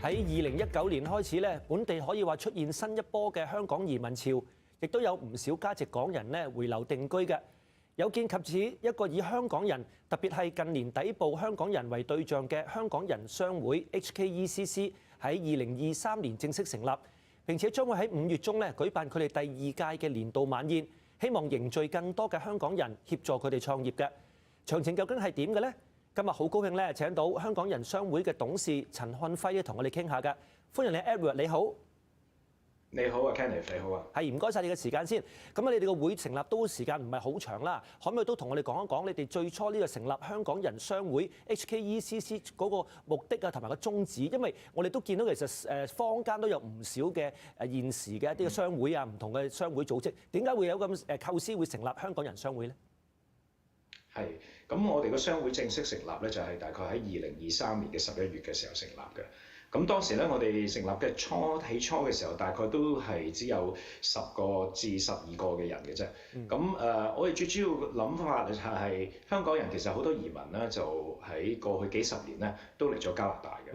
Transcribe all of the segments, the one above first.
喺2019年開始咧，本地可以話出現新一波嘅香港移民潮，亦都有唔少價值港人咧回流定居嘅。有見及此，一個以香港人，特別係近年底部香港人為對象嘅香港人商會 HKECC 喺2023年正式成立，並且將會喺5月中咧舉辦佢哋第2屆嘅年度晚宴，希望凝聚更多嘅香港人協助佢哋創業嘅。詳情究竟係點嘅呢？今日好高興咧請到香港人商會嘅董事陳漢輝同我哋傾下嘅。歡迎你 Edward， 你好。你好啊 Kenneth， 你好啊。係，唔該晒你嘅時間先。咁你哋個會成立都時間唔係好長啦，可唔可以都同我哋講一講你哋最初呢個成立香港人商會 HKECC 嗰個目的啊，同埋個宗旨？因為我哋都見到其實坊間都有唔少嘅現時嘅一啲嘅商會啊，唔同嘅商會組織，點解會有咁構思會成立香港人商會咧？係，咁我哋個商會正式成立咧，就係大概喺2023年嘅11月嘅時候成立嘅。咁當時咧，我哋成立嘅起初嘅時候，大概都係只有10個至12個嘅人嘅啫。咁我哋最主要諗法就係香港人其實好多移民咧，就喺過去幾十年咧都嚟咗加拿大嘅。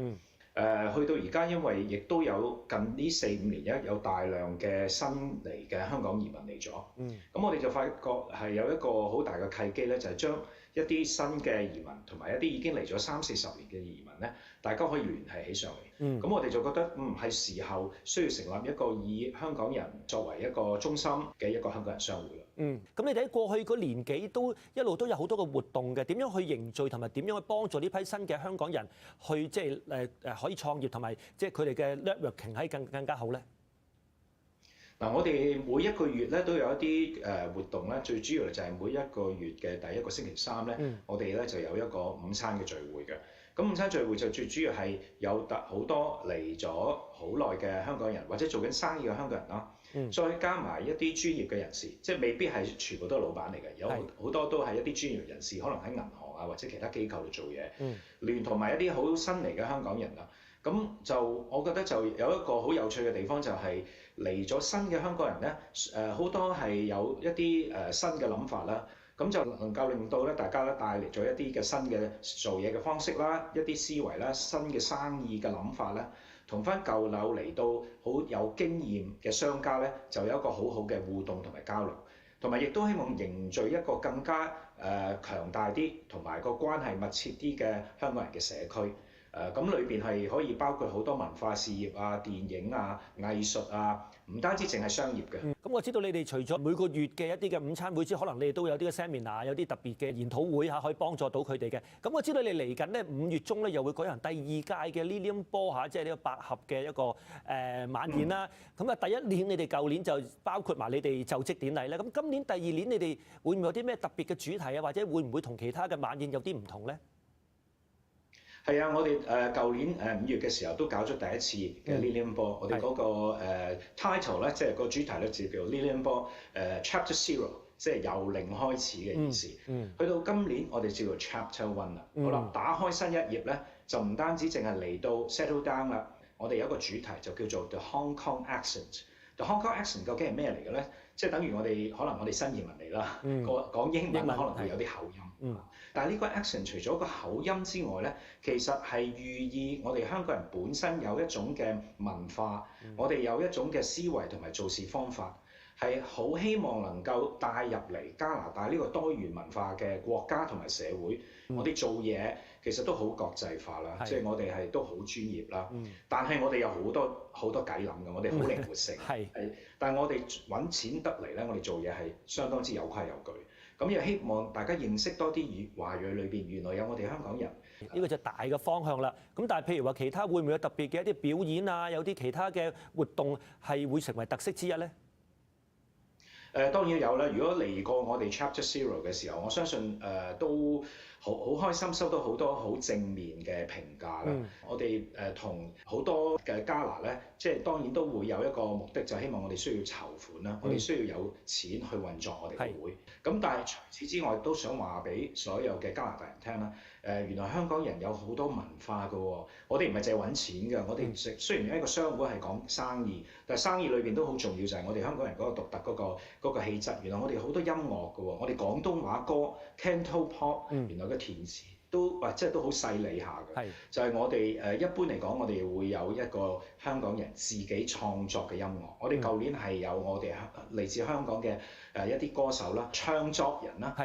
去到而家，因為亦都有近呢4、5年有大量嘅新嚟嘅香港移民嚟咗。咁我哋就發覺係有一個好大嘅契機咧，就係將一啲新嘅移民同埋一啲已經嚟咗30、40年嘅移民咧，大家可以聯繫起上嚟。咁我哋就覺得係時候需要成立一個以香港人作為一個中心嘅一個香港人商會啦。咁你哋喺過去嗰年幾都一路都有好多個活動嘅，點樣去凝聚同埋點樣去幫助呢批新嘅香港人去即係可以創業同埋即係佢哋嘅 networking 係更加好咧？嗱，我哋每一個月咧都有一啲活動咧，最主要就係每一個月嘅第一個星期三咧，我哋咧就有一個午餐嘅聚會嘅。咁午餐聚會就最主要係有好多嚟咗好耐嘅香港人，或者做緊生意嘅香港人啦，再加埋一啲專業嘅人士，即係未必係全部都係老闆嚟嘅，有好多都係一啲專業人士，可能喺銀行啊或者其他機構度做嘢，聯同埋一啲好新嚟嘅香港人啦。咁就我覺得就有一個好有趣嘅地方，就係嚟咗新嘅香港人咧，好多係有一啲新嘅諗法啦，咁就能夠令到咧大家咧帶嚟咗一啲嘅新嘅做嘢嘅方式啦，一啲思維啦，新嘅生意嘅諗法啦，同翻舊樓嚟到好有經驗嘅商家咧，就有一個好好嘅互動同埋交流，同埋亦都希望凝聚一個更加強大啲同埋個關係密切啲嘅香港人嘅社區。咁裏邊係可以包括好多文化事業啊、電影啊、藝術啊，唔單止淨係商業嘅。咁我知道你哋除咗每個月嘅一啲嘅午餐會之外，可能你哋都有啲嘅 seminar， 有啲特別嘅研討會嚇，可以幫助到佢哋嘅。咁我知道你嚟緊咧5月中咧又會舉行第2屆嘅 Lilium Ball 嚇，即係呢個百合嘅一個晚宴啦。咁第一年你哋舊年就包括埋你哋就職典禮咧。咁今年第2年你哋會唔會有啲咩特別嘅主題啊？或者會唔會同其他嘅晚宴有啲唔同咧？係啊，我哋舊年5月嘅時候都搞咗第一次嘅 Lilium Ball，我哋嗰個title 咧，即係個主題咧就叫 Lilium Ball Chapter Zero， 即係由零開始嘅意思。去到今年我哋叫做 Chapter One 啦。好啦，打開新一頁咧，就唔單止淨係嚟到 settle down 啦，我哋有一個主題就叫做 The Hong Kong Accent。The Hong Kong Accent 究竟係咩嚟嘅咧？即係等於可能我哋新移民嚟啦，講英文可能會有啲口音。但係呢個 accent 除咗個口音之外咧，其實係寓意我哋香港人本身有一種嘅文化，我哋有一種嘅思維同埋做事方法，係好希望能夠帶入嚟加拿大呢個多元文化嘅國家同埋社會。我哋做嘢其實都好國際化啦，即係我哋係都好專業啦。但係我哋有好多計諗嘅，我哋好靈活性。但係我哋揾錢得嚟咧，我哋做嘢係相當之有規有矩。咁又希望大家認識多啲華裔裏邊原來有我哋香港人。呢個就大嘅方向啦。咁但係譬如話其他會唔會有特別嘅一啲表演啊？有啲其他嘅活動係會成為特色之一咧？當然有啦。如果嚟過我哋 Chapter Zero 嘅時候，我相信都好開心，收到好多好正面嘅評價啦。我哋同好多嘅加拿咧，即係當然都會有一個目的，就係希望我哋需要籌款啦，我哋需要有錢去運作我哋嘅會。咁但係除此之外，都想話俾所有嘅加拿大人聽啦。原來香港人有好多文化㗎喎，我哋唔係淨係揾錢㗎。我哋雖然一個商會係講生意，但係生意裏邊都好重要，就係我哋香港人嗰個獨特嗰個氣質。原來我哋好多音樂㗎喎，我哋廣東話歌 Canto Pop，原來個填詞都即係都好細膩下嘅，就係我哋一般嚟講，我哋會有一個香港人自己創作嘅音樂。我哋舊年係有我哋嚟自香港嘅一啲歌手啦、唱作人啦，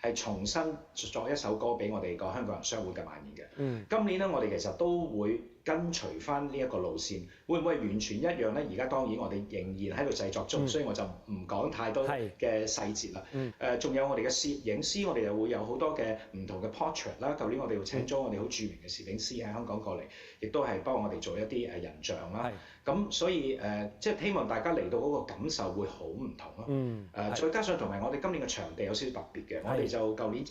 係重新作一首歌俾我哋個香港人商會嘅晚宴嘅。今年咧，我哋其實都會跟隨翻呢一個路線，會唔會完全一樣咧？而家當然我哋仍然喺度製作中，所以我就唔講太多嘅細節啦。仲有我哋嘅攝影師，我哋又會有好多嘅唔同嘅 portrait 啦。舊年我哋又請咗我哋好著名嘅攝影師喺香港過嚟，亦都係幫我哋做一啲人像啦。咁所以即係希望大家嚟到嗰個感受會好唔同咯。再加上同埋我哋今年嘅場地有少少特別嘅，我哋就舊年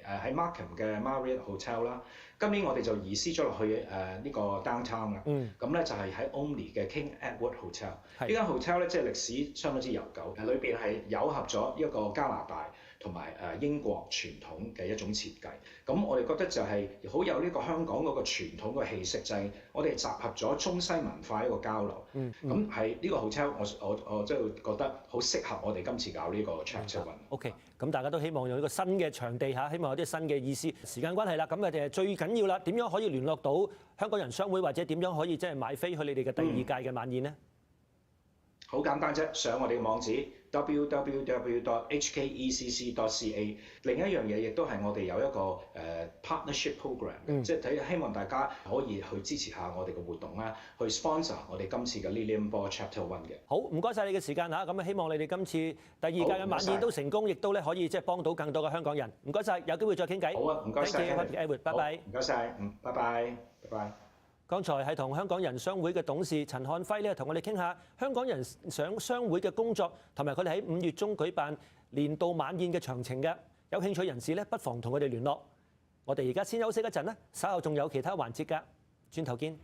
喺 Markham 嘅 Marriott Hotel 啦，今年我哋就移師咗落去呢個 downtown 啦。咁咧就係喺 Olney 嘅 King Edward Hotel。呢間 hotel 咧即係歷史相當之悠久，裏邊係糅合咗一個加拿大同埋英國傳統嘅一種設計。咁我哋覺得就係好有呢個香港嗰個傳統嘅氣息，就係我哋集合咗中西文化一個交流。咁係呢個 hotel，我真係覺得好適合我哋今次搞呢個 Chapter One。OK， 咁大家都希望用呢個新嘅場地嚇，希望有啲新嘅意思。時間關係啦，咁最緊要啦，點樣可以聯絡到香港人商會，或者點樣可以即係買飛去你哋嘅第二屆嘅晚宴呢？好簡單啫，上我哋嘅網址 www.hkecc.ca。另一樣嘢亦都係我哋有一個partnership program，即係希望大家可以去支持下我哋嘅活動啦，去 sponsor 我哋今次嘅 Lilian Ball Chapter One 嘅。好，唔該晒你嘅時間嚇，咁希望你哋今次第二屆嘅晚宴都成功，亦都咧可以即係幫到更多嘅香港人。唔該晒，有機會再傾偈。好啊，唔該晒。Edward， 拜拜。唔該晒，拜拜，拜拜。剛才係同香港人商會嘅董事陳漢輝咧，同我哋傾下香港人商會嘅工作，同埋佢哋喺5月中舉辦年度晚宴嘅詳情嘅。有興趣人士咧，不妨同佢哋聯絡。我哋而家先休息一陣啦，稍後仲有其他環節㗎，轉頭見。